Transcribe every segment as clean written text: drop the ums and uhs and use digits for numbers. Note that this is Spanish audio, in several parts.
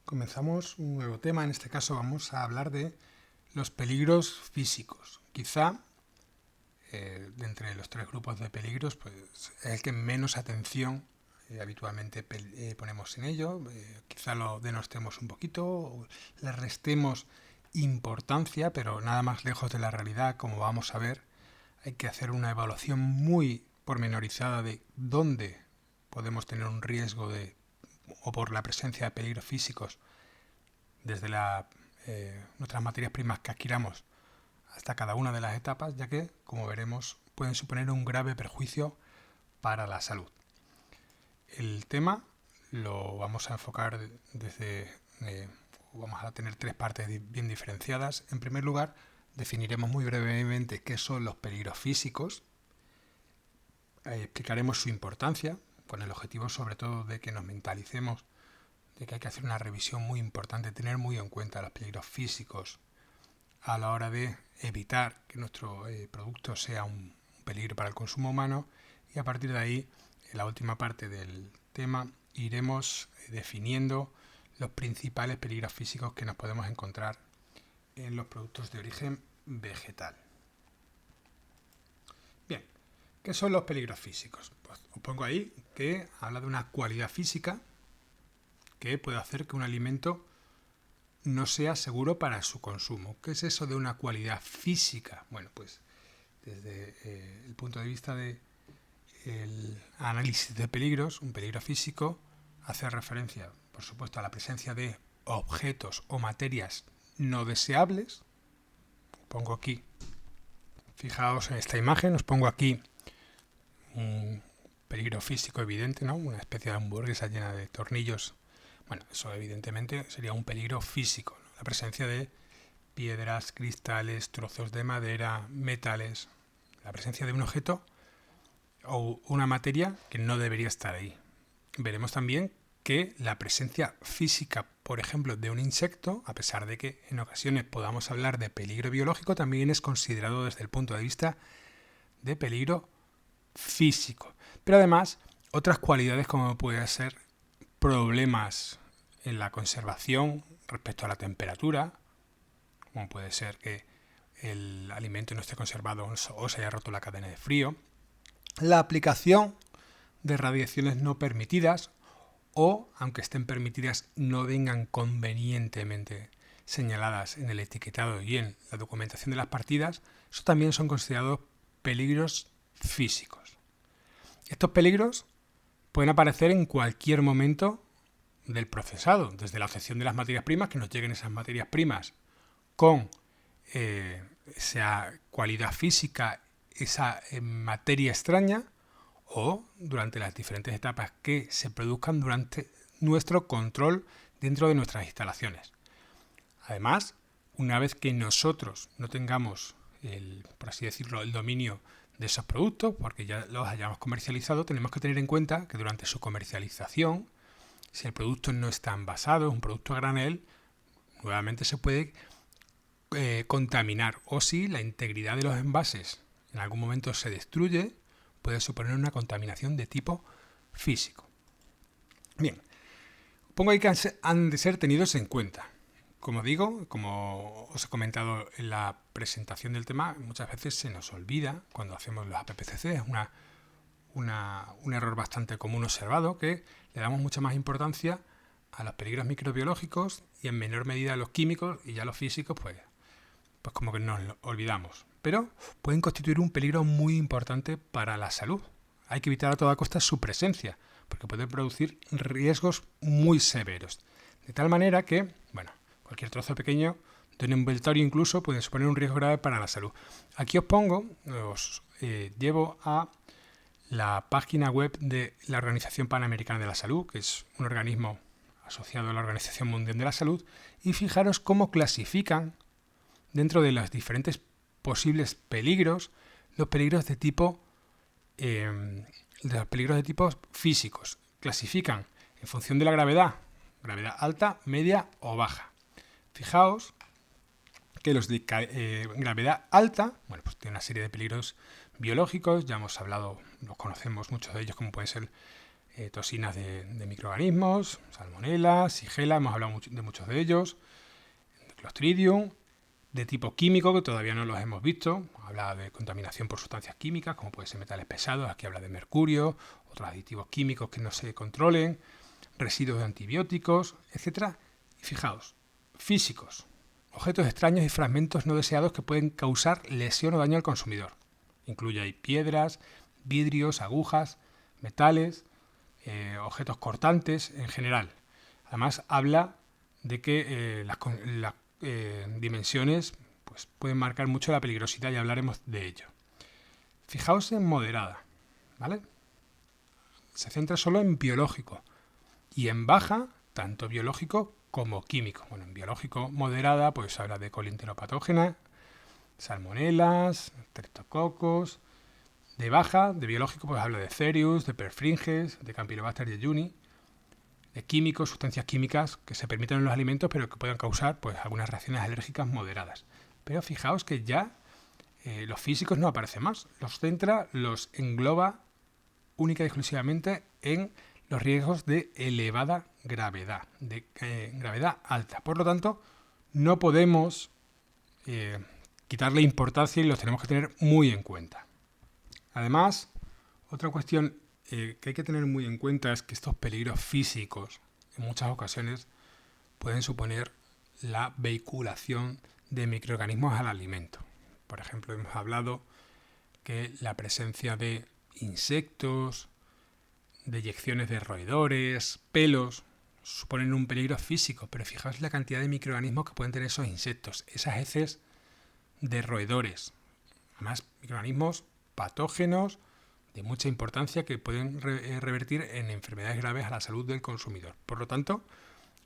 Comenzamos un nuevo tema. En este caso vamos a hablar de los peligros físicos. Quizá de entre los tres grupos de peligros pues, es el que menos atención habitualmente ponemos en ello. Quizá lo denostemos un poquito, o le restemos importancia, pero nada más lejos de la realidad. Como vamos a ver, hay que hacer una evaluación muy pormenorizada de dónde podemos tener un riesgo o por la presencia de peligros físicos desde nuestras materias primas que adquiramos hasta cada una de las etapas, ya que, como veremos, pueden suponer un grave perjuicio para la salud. El tema lo vamos a enfocar vamos a tener tres partes bien diferenciadas. En primer lugar, definiremos muy brevemente qué son los peligros físicos, explicaremos su importancia, con el objetivo sobre todo de que nos mentalicemos de que hay que hacer una revisión muy importante, tener muy en cuenta los peligros físicos a la hora de evitar que nuestro producto sea un peligro para el consumo humano, y a partir de ahí, en la última parte del tema, iremos definiendo los principales peligros físicos que nos podemos encontrar en los productos de origen vegetal. Bien, ¿qué son los peligros físicos? Pues os pongo ahí que habla de una cualidad física que puede hacer que un alimento no sea seguro para su consumo. ¿Qué es eso de una cualidad física? Bueno, pues desde el punto de vista del análisis de peligros, un peligro físico hace referencia, por supuesto, a la presencia de objetos o materias no deseables. Pongo aquí, fijaos en esta imagen, os pongo aquí un peligro físico evidente, ¿no? Una especie de hamburguesa llena de tornillos. Bueno, eso evidentemente sería un peligro físico, ¿no? La presencia de piedras, cristales, trozos de madera, metales, la presencia de un objeto o una materia que no debería estar ahí. Veremos también que la presencia física, por ejemplo, de un insecto, a pesar de que en ocasiones podamos hablar de peligro biológico, también es considerado desde el punto de vista de peligro físico. Pero además, otras cualidades como puede ser problemas en la conservación respecto a la temperatura, como puede ser que el alimento no esté conservado o se haya roto la cadena de frío, la aplicación de radiaciones no permitidas o, aunque estén permitidas, no vengan convenientemente señaladas en el etiquetado y en la documentación de las partidas, eso también son considerados peligros físicos. Estos peligros pueden aparecer en cualquier momento del procesado, desde la obtención de las materias primas, que nos lleguen esas materias primas con esa cualidad física, esa materia extraña, o durante las diferentes etapas que se produzcan durante nuestro control dentro de nuestras instalaciones. Además, una vez que nosotros no tengamos, por así decirlo, el dominio de esos productos, porque ya los hayamos comercializado, tenemos que tener en cuenta que durante su comercialización, si el producto no está envasado, es un producto a granel, nuevamente se puede contaminar, o si la integridad de los envases en algún momento se destruye, puede suponer una contaminación de tipo físico. Bien, pongo ahí que han de ser tenidos en cuenta. Como digo, como os he comentado en la presentación del tema, muchas veces se nos olvida cuando hacemos los APPCC, es un error bastante común observado, que le damos mucha más importancia a los peligros microbiológicos y en menor medida a los químicos, y ya los físicos pues como que nos olvidamos. Pero pueden constituir un peligro muy importante para la salud. Hay que evitar a toda costa su presencia, porque pueden producir riesgos muy severos. De tal manera que, cualquier trozo pequeño de un envoltorio incluso puede suponer un riesgo grave para la salud. Aquí os llevo a la página web de la Organización Panamericana de la Salud, que es un organismo asociado a la Organización Mundial de la Salud, y fijaros cómo clasifican dentro de los diferentes posibles peligros, los peligros de tipo físicos. Clasifican en función de la gravedad alta, media o baja. Fijaos que los de gravedad alta, pues tienen una serie de peligros biológicos, ya hemos hablado, los conocemos muchos de ellos, como puede ser toxinas de microorganismos, salmonella, shigella, hemos hablado de muchos de ellos, Clostridium, de tipo químico, que todavía no los hemos visto, habla de contaminación por sustancias químicas, como pueden ser metales pesados, aquí habla de mercurio, otros aditivos químicos que no se controlen, residuos de antibióticos, etc. Y fijaos, físicos, objetos extraños y fragmentos no deseados que pueden causar lesión o daño al consumidor. Incluye ahí piedras, vidrios, agujas, metales, objetos cortantes en general. Además habla de que las dimensiones pues, pueden marcar mucho la peligrosidad y hablaremos de ello. Fijaos en moderada, ¿vale? Se centra solo en biológico y en baja, tanto biológico como químico. Bueno, en biológico moderada pues habla de colinteropatógenas, salmonelas, streptococos. De baja, de biológico, pues habla de Cerius, de Perfringes, de Campylobacter jejuni, de químicos, sustancias químicas que se permiten en los alimentos pero que pueden causar pues, algunas reacciones alérgicas moderadas. Pero fijaos que ya los físicos no aparecen más. Los centra, los engloba única y exclusivamente en los riesgos de elevada gravedad, de gravedad alta. Por lo tanto, no podemos quitarle importancia y los tenemos que tener muy en cuenta. Además, otra cuestión que hay que tener muy en cuenta es que estos peligros físicos en muchas ocasiones pueden suponer la vehiculación de microorganismos al alimento. Por ejemplo, hemos hablado que la presencia de insectos, deyecciones de roedores, pelos, suponen un peligro físico, pero fijaos la cantidad de microorganismos que pueden tener esos insectos, esas heces de roedores. Además, microorganismos patógenos de mucha importancia que pueden revertir en enfermedades graves a la salud del consumidor. Por lo tanto,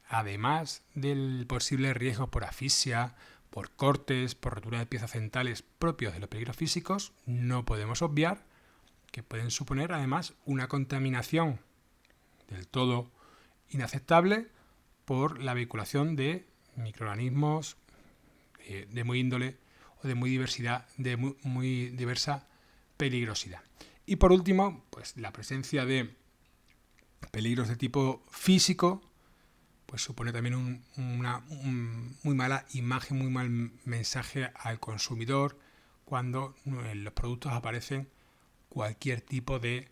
además del posible riesgo por asfixia, por cortes, por rotura de piezas dentales propios de los peligros físicos, no podemos obviar que pueden suponer además una contaminación del todo inaceptable por la vehiculación de microorganismos de muy índole o de muy diversa peligrosidad. Y por último, pues la presencia de peligros de tipo físico pues supone también una muy mala imagen, muy mal mensaje al consumidor cuando en los productos aparecen cualquier tipo de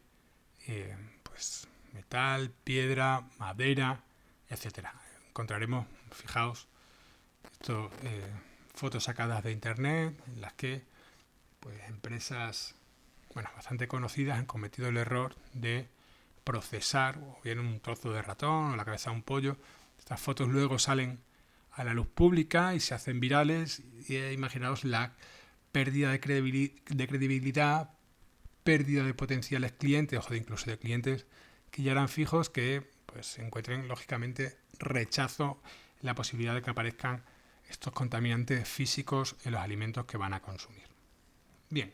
pues, metal, piedra, madera, etcétera. Encontraremos, fijaos, fotos sacadas de internet en las que pues, empresas bastante conocidas han cometido el error de procesar o bien un trozo de ratón o la cabeza de un pollo. Estas fotos luego salen a la luz pública y se hacen virales y imaginaos la pérdida de credibilidad, pérdida de potenciales clientes o incluso de clientes que ya eran fijos que pues, encuentren lógicamente rechazo en la posibilidad de que aparezcan estos contaminantes físicos en los alimentos que van a consumir. Bien,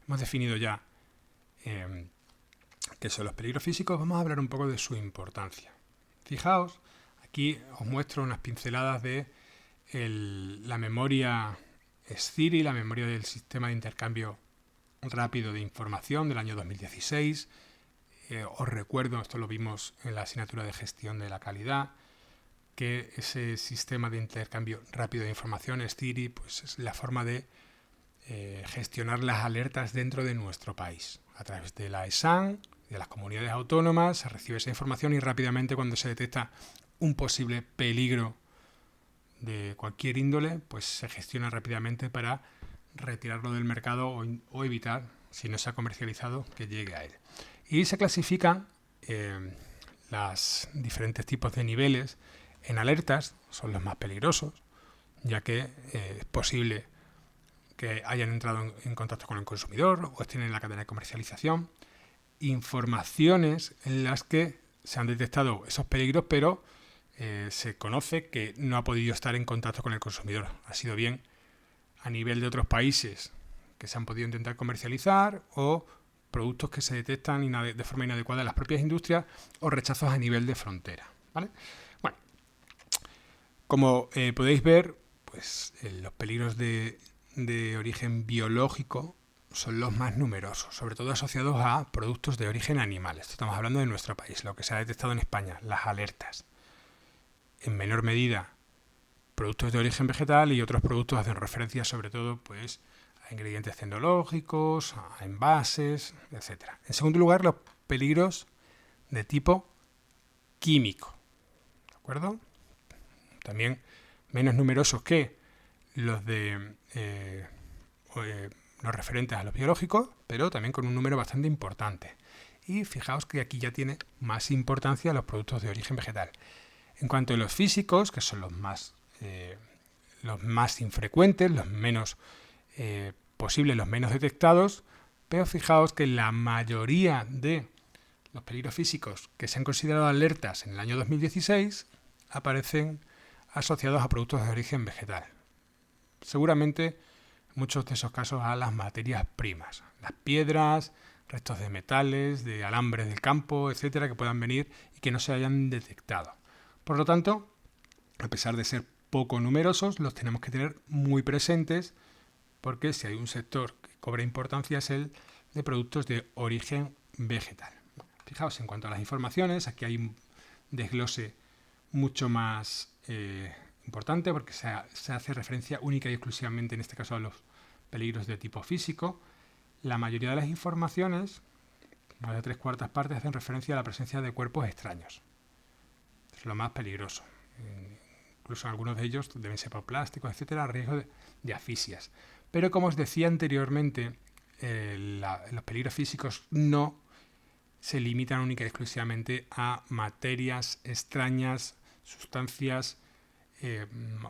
hemos definido ya qué son los peligros físicos, vamos a hablar un poco de su importancia. Fijaos, aquí os muestro unas pinceladas de la memoria SCIRI, la memoria del Sistema de Intercambio Rápido de Información del año 2016. Os recuerdo, esto lo vimos en la asignatura de Gestión de la Calidad, que ese sistema de intercambio rápido de información, SCIRI, pues es la forma de gestionar las alertas dentro de nuestro país. A través de la ESAN, de las comunidades autónomas, se recibe esa información y rápidamente cuando se detecta un posible peligro de cualquier índole, pues se gestiona rápidamente para retirarlo del mercado o evitar, si no se ha comercializado, que llegue a él. Y se clasifican los diferentes tipos de niveles en alertas, son los más peligrosos, ya que es posible que hayan entrado en contacto con el consumidor o estén en la cadena de comercialización. Informaciones en las que se han detectado esos peligros, pero se conoce que no ha podido estar en contacto con el consumidor. Ha sido bien a nivel de otros países que se han podido intentar comercializar o productos que se detectan de forma inadecuada en las propias industrias o rechazos a nivel de frontera, ¿vale? Bueno, como podéis ver, pues los peligros de origen biológico son los más numerosos, sobre todo asociados a productos de origen animal. Esto estamos hablando de nuestro país, lo que se ha detectado en España, las alertas. En menor medida, productos de origen vegetal, y otros productos hacen referencia sobre todo pues, a ingredientes tecnológicos, a envases, etc. En segundo lugar, los peligros de tipo químico. ¿De acuerdo? También menos numerosos que los de los referentes a los biológicos, pero también con un número bastante importante. Y fijaos que aquí ya tiene más importancia los productos de origen vegetal. En cuanto a los físicos, que son los más infrecuentes, los menos posibles, los menos detectados, pero fijaos que la mayoría de los peligros físicos que se han considerado alertas en el año 2016 aparecen asociados a productos de origen vegetal. Seguramente en muchos de esos casos a las materias primas, las piedras, restos de metales, de alambres del campo, etcétera, que puedan venir y que no se hayan detectado. Por lo tanto, a pesar de ser poco numerosos, los tenemos que tener muy presentes, porque si hay un sector que cobra importancia es el de productos de origen vegetal. Fijaos, en cuanto a las informaciones, aquí hay un desglose mucho más importante, porque se hace referencia única y exclusivamente, en este caso, a los peligros de tipo físico. La mayoría de las informaciones, más de 3/4 partes, hacen referencia a la presencia de cuerpos extraños. Es lo más peligroso. Incluso algunos de ellos deben ser por plásticos, etcétera, a riesgo de asfixias. Pero como os decía anteriormente, los peligros físicos no se limitan única y exclusivamente a materias extrañas, sustancias,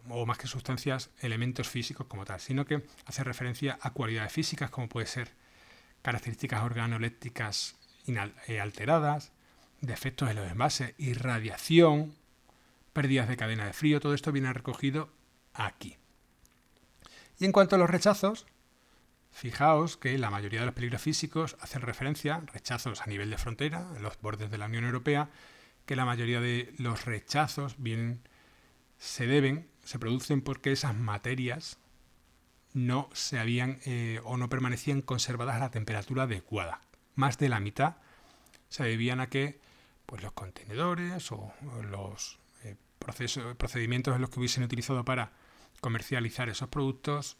o más que sustancias, elementos físicos como tal, sino que hace referencia a cualidades físicas, como puede ser características organolépticas alteradas, defectos en los envases, irradiación, pérdidas de cadena de frío. Todo esto viene recogido aquí. Y en cuanto a los rechazos, fijaos que la mayoría de los peligros físicos hacen referencia a rechazos a nivel de frontera, en los bordes de la Unión Europea, que la mayoría de los rechazos se producen porque esas materias no se habían o no permanecían conservadas a la temperatura adecuada. Más de la mitad se debían a que pues, los contenedores o los procedimientos en los que hubiesen utilizado para comercializar esos productos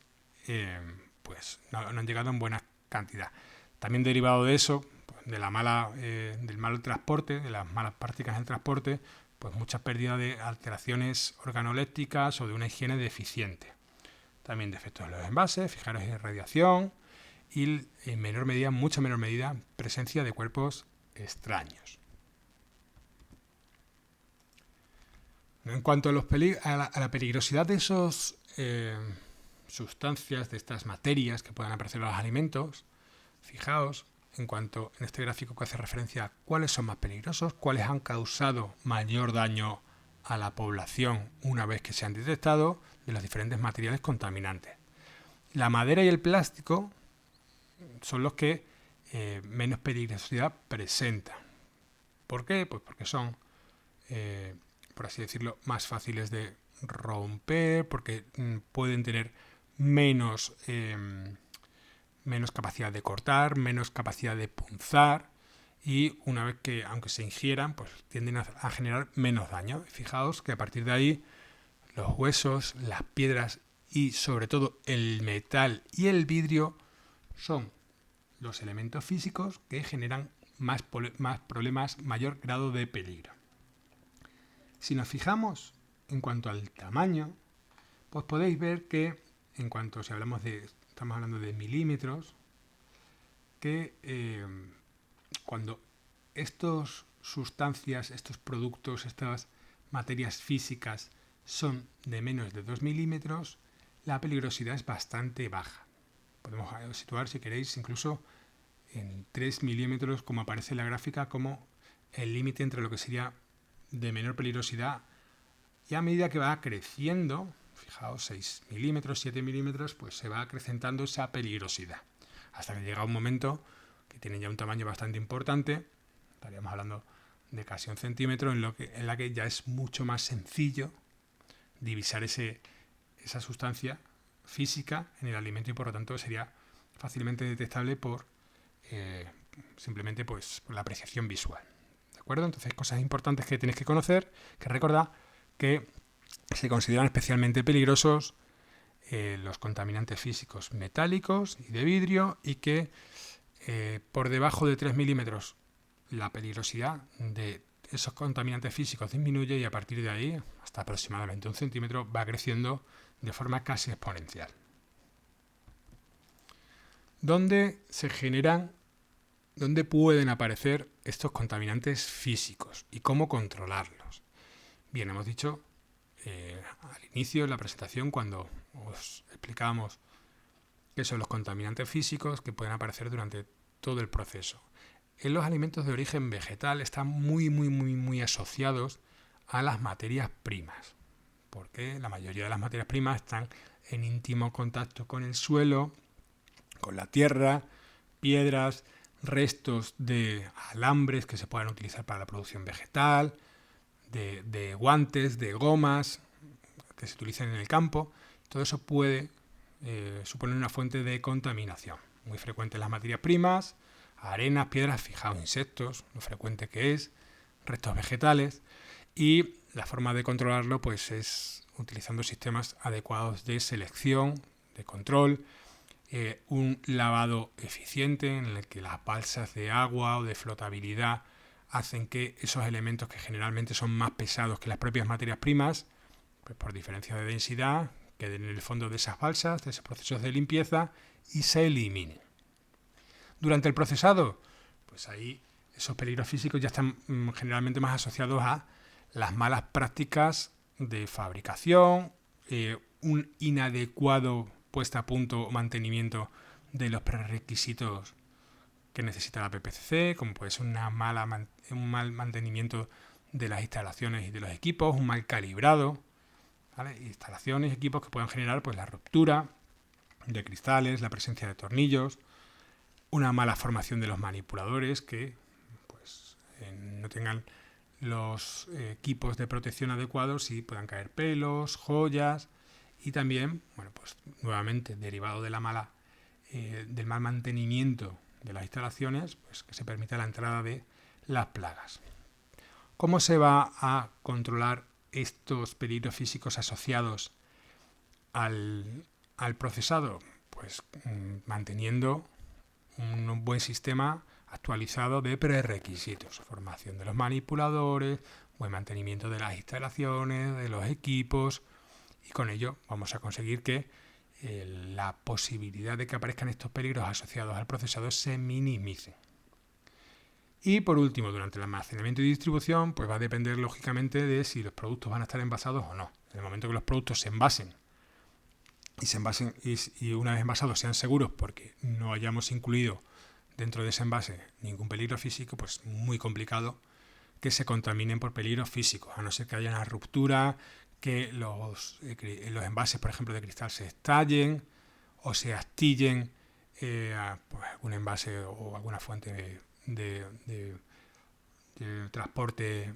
pues no han llegado en buena cantidad. También derivado de eso, del mal transporte, de las malas prácticas en el transporte, pues mucha pérdida de alteraciones organolépticas o de una higiene deficiente. También defectos en los envases, fijaros en radiación y en mucha menor medida, presencia de cuerpos extraños. En cuanto a la peligrosidad de esas sustancias, de estas materias que puedan aparecer en los alimentos, fijaos en este gráfico que hace referencia a cuáles son más peligrosos, cuáles han causado mayor daño a la población una vez que se han detectado, de los diferentes materiales contaminantes. La madera y el plástico son los que menos peligrosidad presentan. ¿Por qué? Pues porque son, por así decirlo, más fáciles de romper, porque pueden tener menos capacidad de cortar, menos capacidad de punzar, y una vez que, aunque se ingieran, pues tienden a generar menos daño. Fijaos que a partir de ahí los huesos, las piedras y sobre todo el metal y el vidrio son los elementos físicos que generan más problemas, mayor grado de peligro. Si nos fijamos en cuanto al tamaño, pues podéis ver que estamos hablando de milímetros, que cuando estas sustancias, estos productos, estas materias físicas son de menos de 2 milímetros, la peligrosidad es bastante baja. Podemos situar, si queréis, incluso en 3 milímetros, como aparece en la gráfica, como el límite entre lo que sería de menor peligrosidad, y a medida que va creciendo, fijaos, 6 milímetros, 7 milímetros, pues se va acrecentando esa peligrosidad, hasta que llega un momento que tienen ya un tamaño bastante importante, estaríamos hablando de casi 1 centímetro, en la que ya es mucho más sencillo divisar esa sustancia física en el alimento, y por lo tanto sería fácilmente detectable por simplemente pues, por la apreciación visual. ¿De acuerdo? Entonces, cosas importantes que tienes que conocer, que recordar, que se consideran especialmente peligrosos los contaminantes físicos metálicos y de vidrio, y que por debajo de 3 milímetros la peligrosidad de esos contaminantes físicos disminuye, y a partir de ahí, hasta aproximadamente 1 centímetro, va creciendo de forma casi exponencial. ¿Dónde pueden aparecer estos contaminantes físicos y cómo controlarlos? Bien, hemos dicho al inicio de la presentación, cuando os explicábamos qué son los contaminantes físicos, que pueden aparecer durante todo el proceso. En los alimentos de origen vegetal están muy asociados a las materias primas, porque la mayoría de las materias primas están en íntimo contacto con el suelo, con la tierra, piedras, restos de alambres que se puedan utilizar para la producción vegetal, de guantes, de gomas que se utilizan en el campo. Todo eso puede suponer una fuente de contaminación. Muy frecuente en las materias primas, arenas, piedras, fijaos, insectos, lo frecuente que es, restos vegetales, y la forma de controlarlo pues es utilizando sistemas adecuados de selección, de control, un lavado eficiente en el que las balsas de agua o de flotabilidad hacen que esos elementos, que generalmente son más pesados que las propias materias primas, pues por diferencia de densidad, queden en el fondo de esas balsas, de esos procesos de limpieza, y se eliminen. Durante el procesado, pues ahí esos peligros físicos ya están generalmente más asociados a las malas prácticas de fabricación, un inadecuado puesta a punto o mantenimiento de los prerequisitos que necesita la PPCC, como puede ser un mal mantenimiento de las instalaciones y de los equipos, un mal calibrado, ¿vale? Instalaciones, equipos que puedan generar pues la ruptura de cristales, la presencia de tornillos, una mala formación de los manipuladores que pues, no tengan los equipos de protección adecuados y puedan caer pelos, joyas, y también, bueno, pues nuevamente derivado de del mal mantenimiento de las instalaciones, pues que se permita la entrada de las plagas. ¿Cómo se va a controlar estos peligros físicos asociados al procesado? Pues manteniendo un buen sistema actualizado de prerequisitos, formación de los manipuladores, buen mantenimiento de las instalaciones, de los equipos, y con ello vamos a conseguir que la posibilidad de que aparezcan estos peligros asociados al procesado se minimice. Y por último, durante el almacenamiento y distribución, pues va a depender lógicamente de si los productos van a estar envasados o no. En el momento que los productos se envasen y una vez envasados sean seguros, porque no hayamos incluido dentro de ese envase ningún peligro físico, pues muy complicado que se contaminen por peligros físicos, a no ser que haya una ruptura, que los envases, por ejemplo, de cristal se estallen o se astillen pues, algún envase o alguna fuente de transporte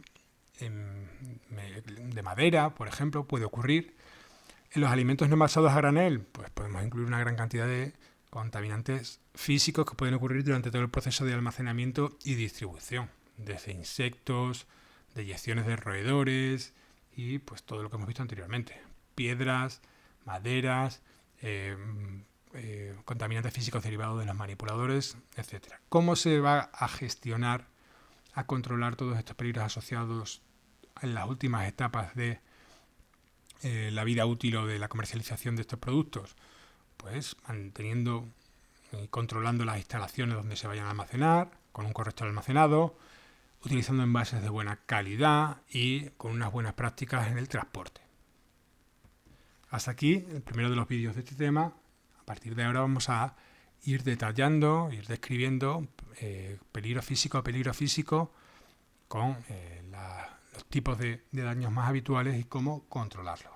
de madera, por ejemplo, puede ocurrir. En los alimentos no envasados a granel, pues podemos incluir una gran cantidad de contaminantes físicos que pueden ocurrir durante todo el proceso de almacenamiento y distribución, desde insectos, deyecciones de roedores y pues todo lo que hemos visto anteriormente, piedras, maderas, contaminantes físicos derivados de los manipuladores, etc. ¿Cómo se va a gestionar, a controlar todos estos peligros asociados en las últimas etapas de la vida útil o de la comercialización de estos productos? Pues manteniendo y controlando las instalaciones donde se vayan a almacenar, con un correcto almacenado, utilizando envases de buena calidad y con unas buenas prácticas en el transporte. Hasta aquí el primero de los vídeos de este tema. A partir de ahora vamos a ir detallando, ir describiendo peligro físico con los tipos de daños más habituales y cómo controlarlos.